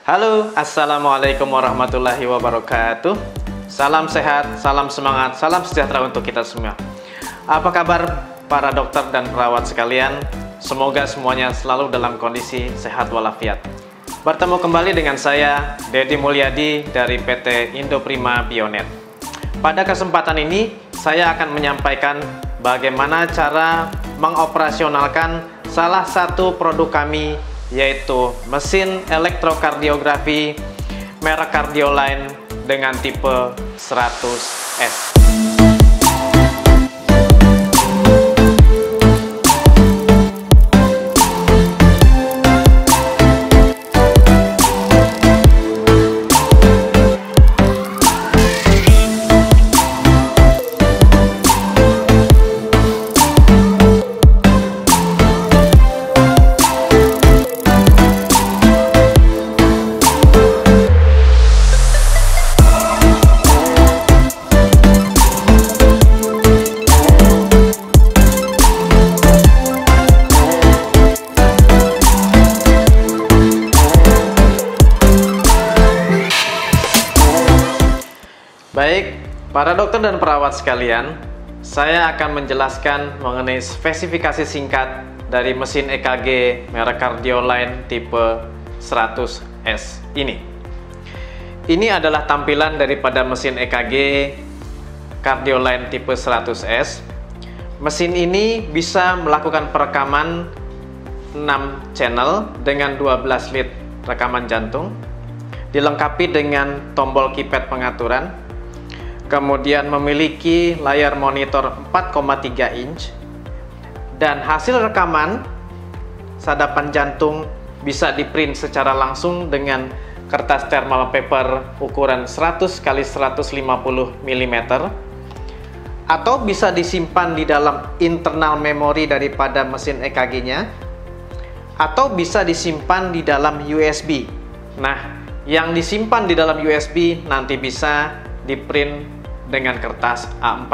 Halo, Assalamualaikum warahmatullahi wabarakatuh. Salam sehat, salam semangat, salam sejahtera untuk kita semua. Apa kabar para dokter dan perawat sekalian? Semoga semuanya selalu dalam kondisi sehat walafiat. Bertemu kembali dengan saya, Dedi Mulyadi dari PT Indoprima Bionet. Pada kesempatan ini, saya akan menyampaikan bagaimana cara mengoperasionalkan salah satu produk kami, yaitu mesin elektrokardiografi merek Cardioline dengan tipe 100S. Baik, para dokter dan perawat sekalian, saya akan menjelaskan mengenai spesifikasi singkat dari mesin EKG merek Cardioline tipe 100S ini. Ini adalah tampilan daripada mesin EKG Cardioline tipe 100S. Mesin ini bisa melakukan perekaman 6 channel dengan 12 lead rekaman jantung, dilengkapi dengan tombol keypad pengaturan. Kemudian memiliki layar monitor 4,3 inch dan hasil rekaman sadapan jantung bisa diprint secara langsung dengan kertas thermal paper ukuran 100 x 150 mm atau bisa disimpan di dalam internal memori daripada mesin EKG-nya atau bisa disimpan di dalam USB. Nah, yang disimpan di dalam USB nanti bisa diprint dengan kertas A4.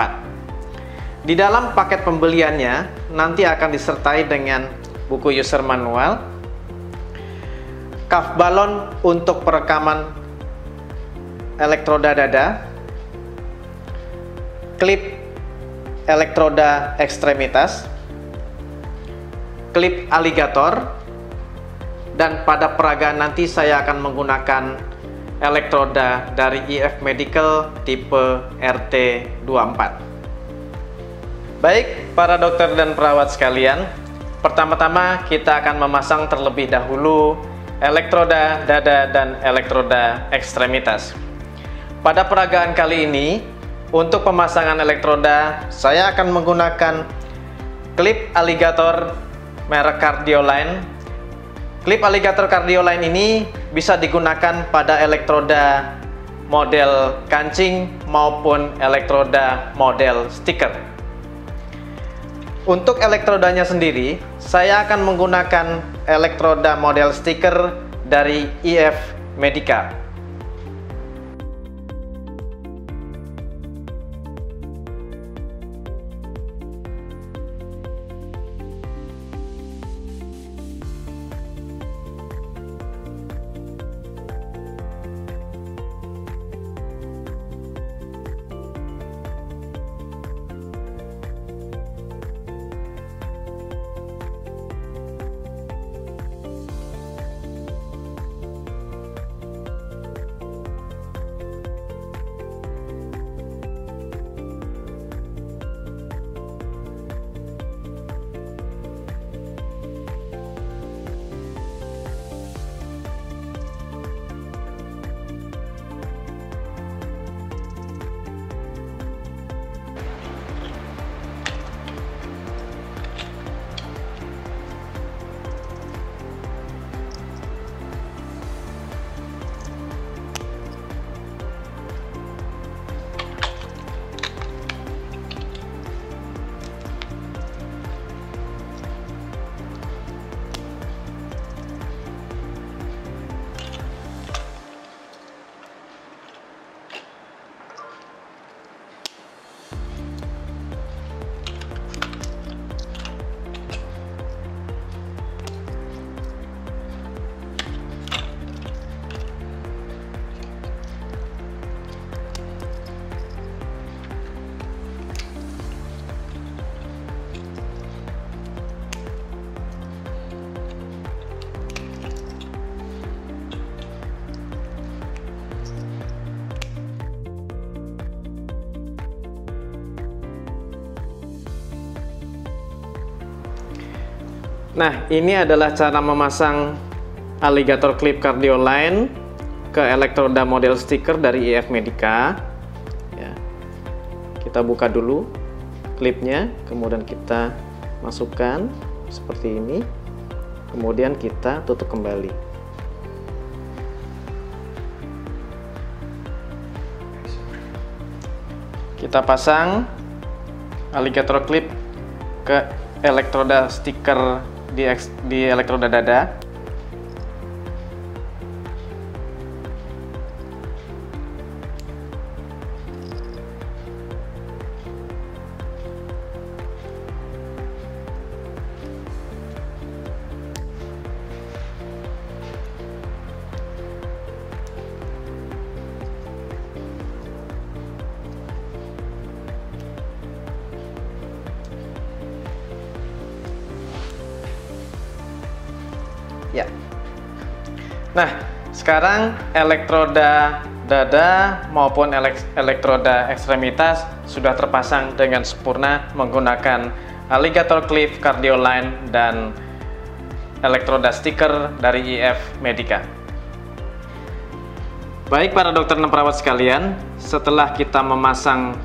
Di dalam paket pembeliannya nanti akan disertai dengan buku user manual, cuff balon untuk perekaman elektroda dada, klip elektroda ekstremitas, klip aligator, dan pada peragaan nanti saya akan menggunakan elektroda dari IF Medical tipe RT24. Baik, para dokter dan perawat sekalian, pertama-tama kita akan memasang terlebih dahulu elektroda dada dan elektroda ekstremitas. Pada peragaan kali ini, untuk pemasangan elektroda, saya akan menggunakan klip aligator merek Cardioline. Klip aligator Cardioline ini bisa digunakan pada elektroda model kancing maupun elektroda model stiker. Untuk elektrodanya sendiri, saya akan menggunakan elektroda model stiker dari IF Medica. Nah, ini adalah cara memasang alligator clip Cardioline ke elektroda model stiker dari IF Medica. Ya. Kita buka dulu klipnya, kemudian kita masukkan seperti ini, kemudian kita tutup kembali. Kita pasang alligator clip ke elektroda stiker di elektroda dada. Ya. Nah, sekarang elektroda dada maupun elektroda ekstremitas sudah terpasang dengan sempurna menggunakan alligator clip Cardioline dan elektroda stiker dari IF Medica. Baik para dokter dan perawat sekalian, setelah kita memasang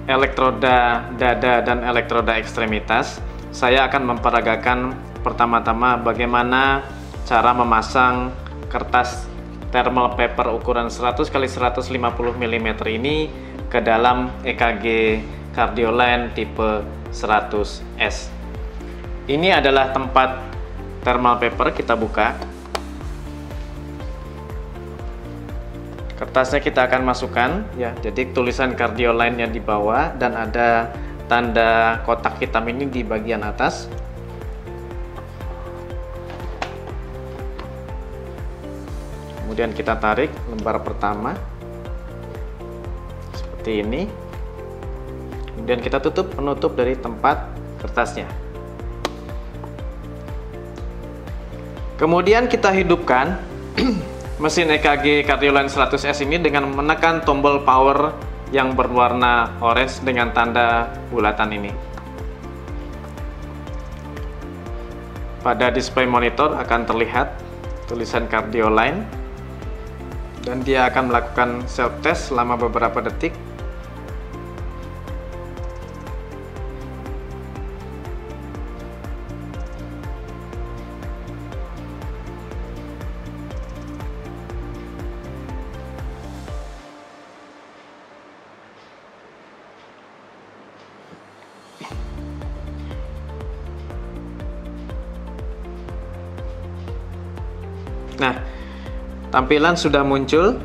elektroda dada dan elektroda ekstremitas, saya akan memperagakan pertama-tama bagaimana cara memasang kertas thermal paper ukuran 100 x 150 mm ini ke dalam EKG Cardioline tipe 100S. Ini adalah tempat thermal paper, kita buka. Kertasnya kita akan masukkan ya. Jadi tulisan Cardioline yang di bawah dan ada tanda kotak hitam ini di bagian atas. Kemudian kita tarik lembar pertama seperti ini. Kemudian kita tutup penutup dari tempat kertasnya. Kemudian kita hidupkan mesin EKG Cardioline 100S ini dengan menekan tombol power yang berwarna orange dengan tanda bulatan ini. Pada display monitor akan terlihat tulisan Cardioline. Dan dia akan melakukan self test selama beberapa detik. Nah, tampilan sudah muncul.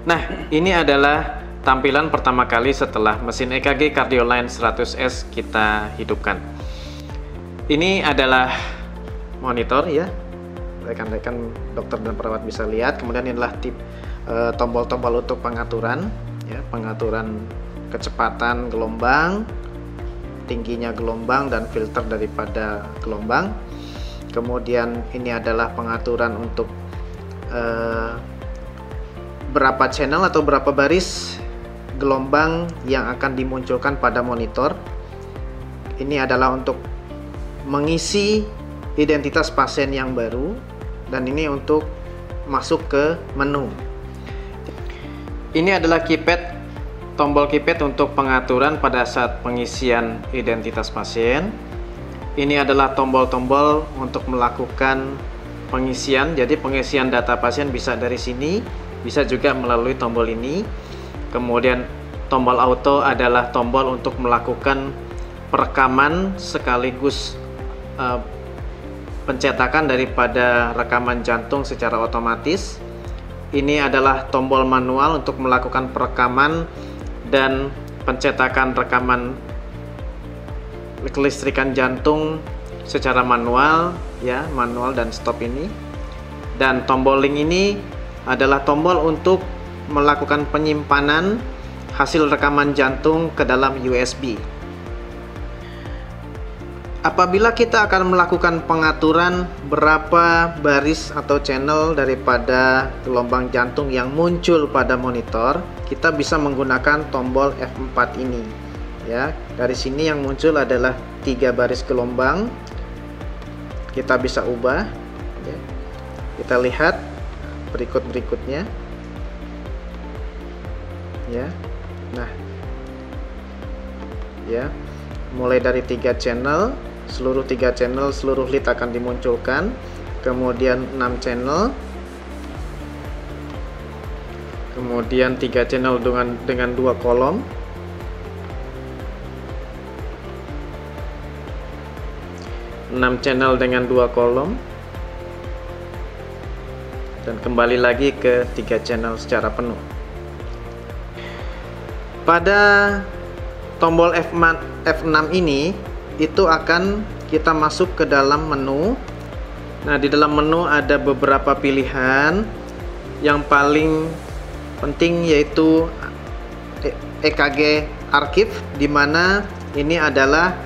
Nah, ini adalah tampilan pertama kali setelah mesin EKG Cardioline 100S kita hidupkan. Ini adalah monitor ya, rekan-rekan dokter dan perawat bisa lihat. Kemudian inilah tombol-tombol untuk pengaturan ya, pengaturan kecepatan gelombang, tingginya gelombang dan filter daripada gelombang. Kemudian ini adalah pengaturan untuk berapa channel atau berapa baris gelombang yang akan dimunculkan pada monitor. Ini adalah untuk mengisi identitas pasien yang baru, dan ini untuk masuk ke menu. Ini adalah keypad, tombol keypad untuk pengaturan pada saat pengisian identitas pasien. Ini adalah tombol-tombol untuk melakukan pengisian. Jadi pengisian data pasien bisa dari sini, bisa juga melalui tombol ini. Kemudian tombol auto adalah tombol untuk melakukan perekaman sekaligus pencetakan daripada rekaman jantung secara otomatis. Ini adalah tombol manual untuk melakukan perekaman dan pencetakan rekaman kelistrikan jantung secara manual ya, manual dan stop ini. Dan tombol link ini adalah tombol untuk melakukan penyimpanan hasil rekaman jantung ke dalam USB. Apabila kita akan melakukan pengaturan berapa baris atau channel daripada gelombang jantung yang muncul pada monitor, kita bisa menggunakan tombol F4 ini. Ya, dari sini yang muncul adalah 3 baris gelombang kita bisa ubah ya. Kita lihat berikutnya ya. Nah ya, mulai dari 3 channel, seluruh 3 channel, seluruh lead akan dimunculkan. Kemudian 6 channel, kemudian 3 channel dengan 2 kolom, channel dengan 2 kolom, dan kembali lagi ke 3 channel secara penuh. Pada tombol F6 ini itu akan kita masuk ke dalam menu. Nah, di dalam menu ada beberapa pilihan. Yang paling penting yaitu EKG Archive, di mana ini adalah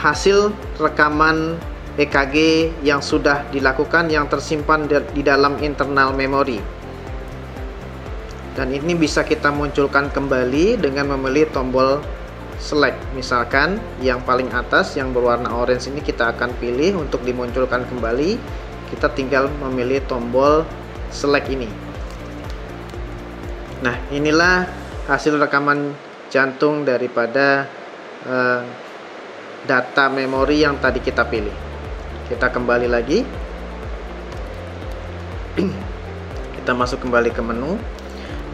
hasil rekaman EKG yang sudah dilakukan yang tersimpan di dalam internal memory. Dan ini bisa kita munculkan kembali dengan memilih tombol select. Misalkan yang paling atas yang berwarna orange ini kita akan pilih untuk dimunculkan kembali. Kita tinggal memilih tombol select ini. Nah, inilah hasil rekaman jantung daripada data memori yang tadi kita pilih. Kita kembali lagi. Kita masuk kembali ke menu.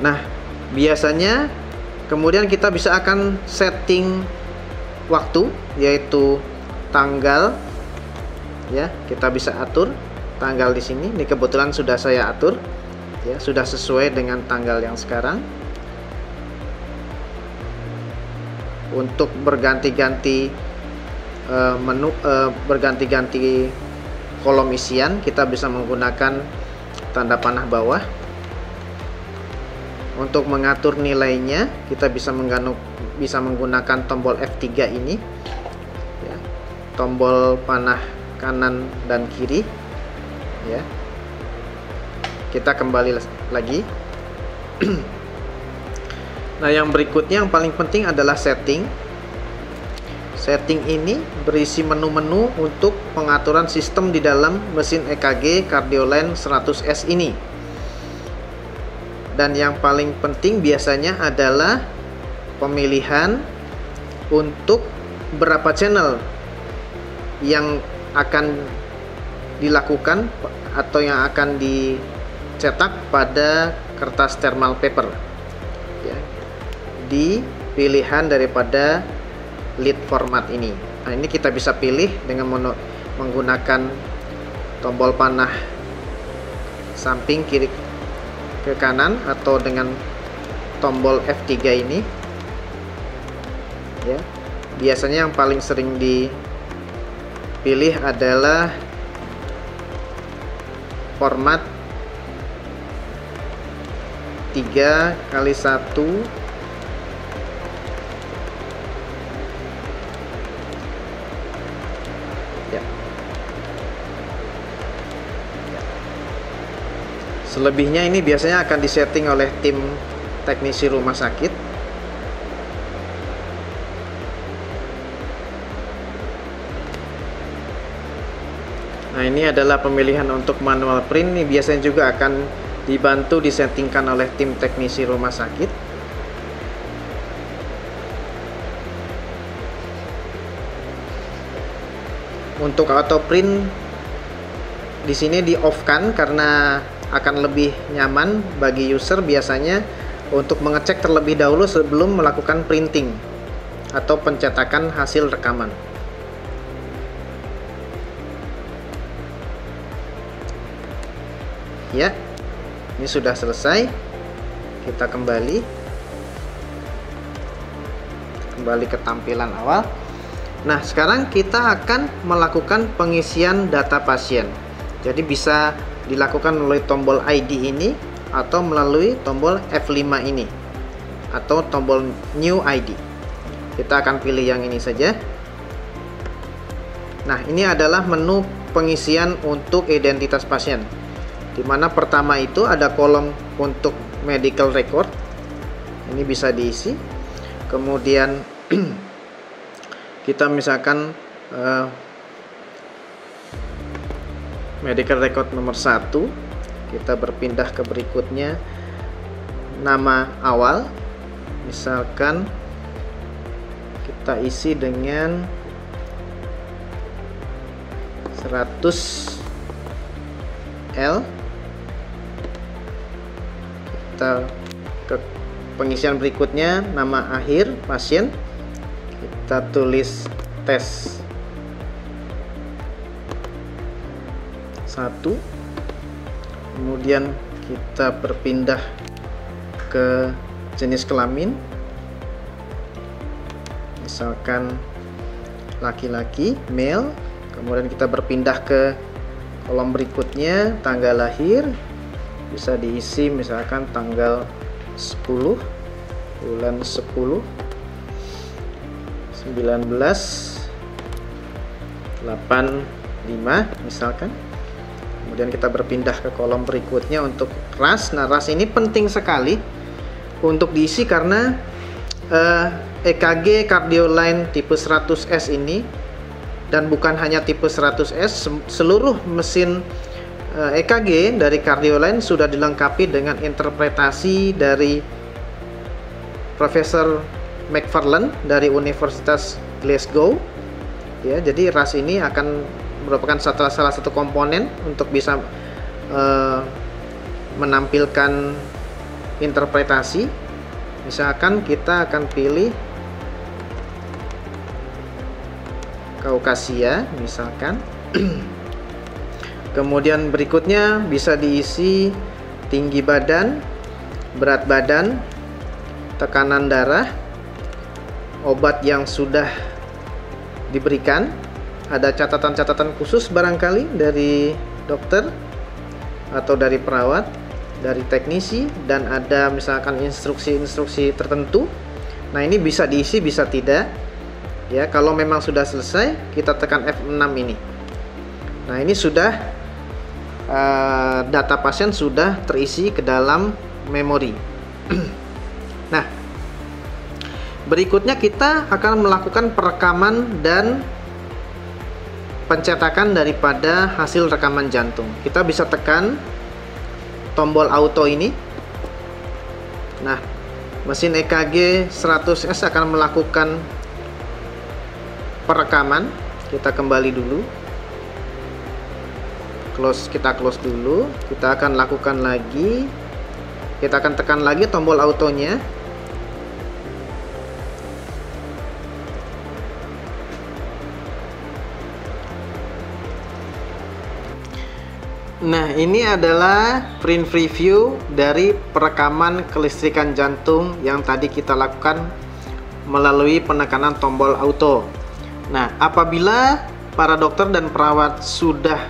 Nah, biasanya kemudian kita bisa akan setting waktu, yaitu tanggal ya. Kita bisa atur tanggal di sini. Ini kebetulan sudah saya atur ya, sudah sesuai dengan tanggal yang sekarang. Untuk berganti-ganti menu, berganti-ganti kolom isian, kita bisa menggunakan tanda panah bawah. Untuk mengatur nilainya, kita bisa menggunakan tombol F3 ini ya, tombol panah kanan dan kiri ya. Kita kembali lagi. Nah, yang berikutnya yang paling penting adalah setting. Setting ini berisi menu-menu untuk pengaturan sistem di dalam mesin EKG Cardioline 100S ini. Dan yang paling penting biasanya adalah pemilihan untuk berapa channel yang akan dilakukan atau yang akan dicetak pada kertas thermal paper ya, di pilihan daripada lead format ini. Nah, ini kita bisa pilih dengan menggunakan tombol panah samping kiri ke kanan atau dengan tombol F3 ini ya. Biasanya yang paling sering dipilih adalah format 3x1 ya. Selebihnya ini biasanya akan disetting oleh tim teknisi rumah sakit. Nah, ini adalah pemilihan untuk manual print. Ini biasanya juga akan dibantu disettingkan oleh tim teknisi rumah sakit. Untuk auto print di sini di off kan karena akan lebih nyaman bagi user biasanya untuk mengecek terlebih dahulu sebelum melakukan printing atau pencetakan hasil rekaman. Ya, ini sudah selesai. Kita kembali ke tampilan awal. Nah, sekarang kita akan melakukan pengisian data pasien. Jadi bisa dilakukan melalui tombol ID ini atau melalui tombol F5 ini atau tombol New ID. Kita akan pilih yang ini saja. Nah, ini adalah menu pengisian untuk identitas pasien, di mana pertama itu ada kolom untuk medical record. Ini bisa diisi. Kemudian kita misalkan medical record nomor 1. Kita berpindah ke berikutnya, nama awal. Misalkan kita isi dengan 100L. Kita ke pengisian berikutnya, nama akhir pasien. Kita tulis tes 1. Kemudian kita berpindah ke jenis kelamin, misalkan laki-laki, male. Kemudian kita berpindah ke kolom berikutnya, tanggal lahir. Bisa diisi misalkan tanggal 10 bulan 10 1985 misalkan. Kemudian kita berpindah ke kolom berikutnya untuk ras. Nah, ras ini penting sekali untuk diisi karena EKG Cardioline tipe 100S ini, dan bukan hanya tipe 100S, seluruh mesin EKG dari Cardioline sudah dilengkapi dengan interpretasi dari Profesor McFarlane dari Universitas Glasgow. Ya, jadi ras ini akan merupakan salah satu komponen untuk bisa menampilkan interpretasi. Misalkan kita akan pilih Kaukasia misalkan. Kemudian berikutnya bisa diisi tinggi badan, berat badan, tekanan darah, obat yang sudah diberikan, ada catatan-catatan khusus barangkali dari dokter atau dari perawat, dari teknisi, dan ada misalkan instruksi-instruksi tertentu. Nah, ini bisa diisi, bisa tidak. Ya, kalau memang sudah selesai, kita tekan F6 ini. Nah, ini sudah data pasien sudah terisi ke dalam memori. Nah, berikutnya kita akan melakukan perekaman dan pencetakan daripada hasil rekaman jantung. Kita bisa tekan tombol auto ini. Nah, mesin EKG 100S akan melakukan perekaman. Kita kembali dulu, kita close dulu. Kita akan lakukan lagi, kita akan tekan lagi tombol autonya. Nah, ini adalah print preview dari perekaman kelistrikan jantung yang tadi kita lakukan melalui penekanan tombol auto. Nah, apabila para dokter dan perawat sudah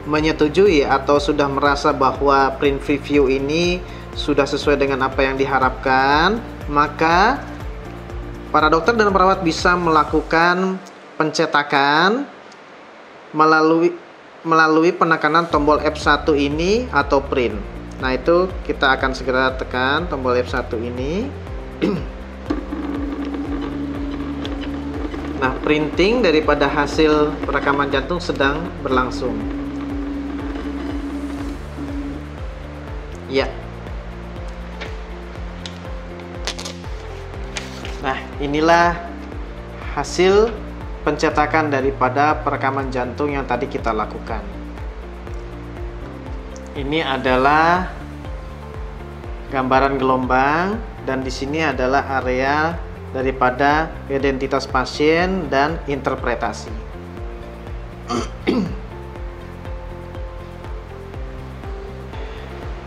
menyetujui atau sudah merasa bahwa print preview ini sudah sesuai dengan apa yang diharapkan, maka para dokter dan perawat bisa melakukan pencetakan melalui penekanan tombol F1 ini atau print. Nah, itu kita akan segera tekan tombol F1 ini. Nah, printing daripada hasil perekaman jantung sedang berlangsung. Ya. Nah, inilah hasil pencetakan daripada perekaman jantung yang tadi kita lakukan. Ini adalah gambaran gelombang, dan di sini adalah area daripada identitas pasien dan interpretasi.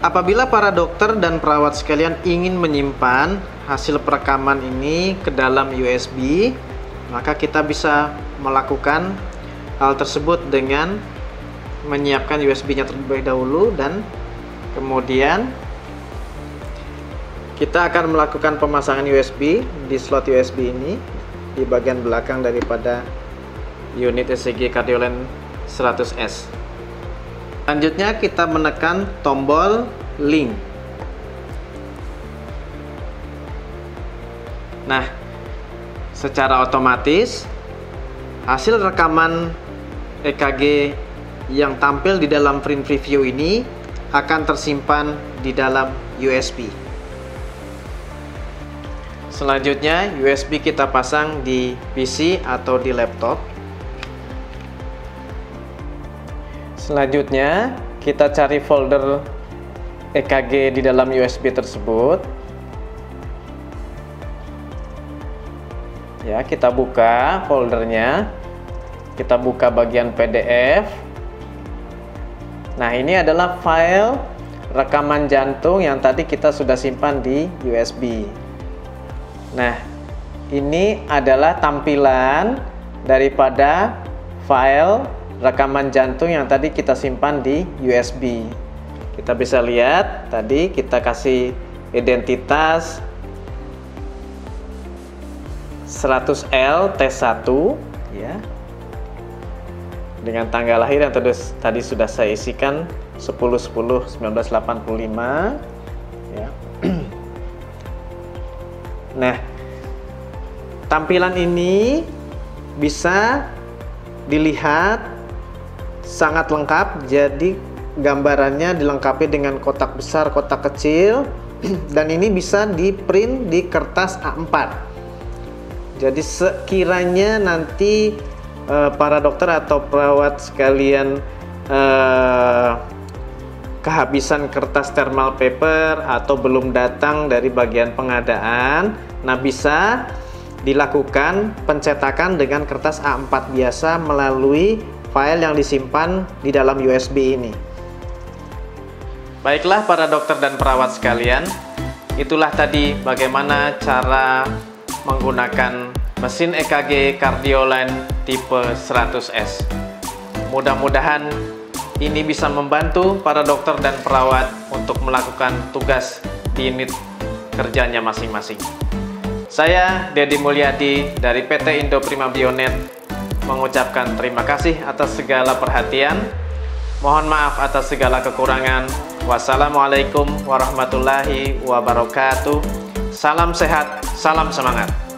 Apabila para dokter dan perawat sekalian ingin menyimpan hasil perekaman ini ke dalam USB, maka kita bisa melakukan hal tersebut dengan menyiapkan USB-nya terlebih dahulu, dan kemudian kita akan melakukan pemasangan USB di slot USB ini di bagian belakang daripada unit ECG Cardioline 100S. Selanjutnya kita menekan tombol link. Nah, secara otomatis hasil rekaman EKG yang tampil di dalam print preview ini akan tersimpan di dalam USB. Selanjutnya, USB kita pasang di PC atau di laptop. Selanjutnya, kita cari folder EKG di dalam USB tersebut. Ya, kita buka foldernya. Kita buka bagian PDF. Nah, ini adalah file rekaman jantung yang tadi kita sudah simpan di USB. Nah, ini adalah tampilan daripada file rekaman jantung yang tadi kita simpan di USB. Kita bisa lihat, tadi kita kasih identitas 100L T1 ya. Dengan tanggal lahir yang tadi sudah saya isikan 10/10/1985 ya. Nah, tampilan ini bisa dilihat sangat lengkap, jadi gambarannya dilengkapi dengan kotak besar, kotak kecil, dan ini bisa di print di kertas A4. Jadi sekiranya nanti para dokter atau perawat sekalian kehabisan kertas thermal paper atau belum datang dari bagian pengadaan, nah bisa dilakukan pencetakan dengan kertas A4 biasa melalui file yang disimpan di dalam USB ini. Baiklah para dokter dan perawat sekalian, itulah tadi bagaimana cara menggunakan mesin EKG Cardioline tipe 100S. Mudah-mudahan ini bisa membantu para dokter dan perawat untuk melakukan tugas di unit kerjanya masing-masing. Saya Dedi Mulyadi dari PT Indo Prima Bionet mengucapkan terima kasih atas segala perhatian. Mohon maaf atas segala kekurangan. Wassalamualaikum warahmatullahi wabarakatuh. Salam sehat, salam semangat.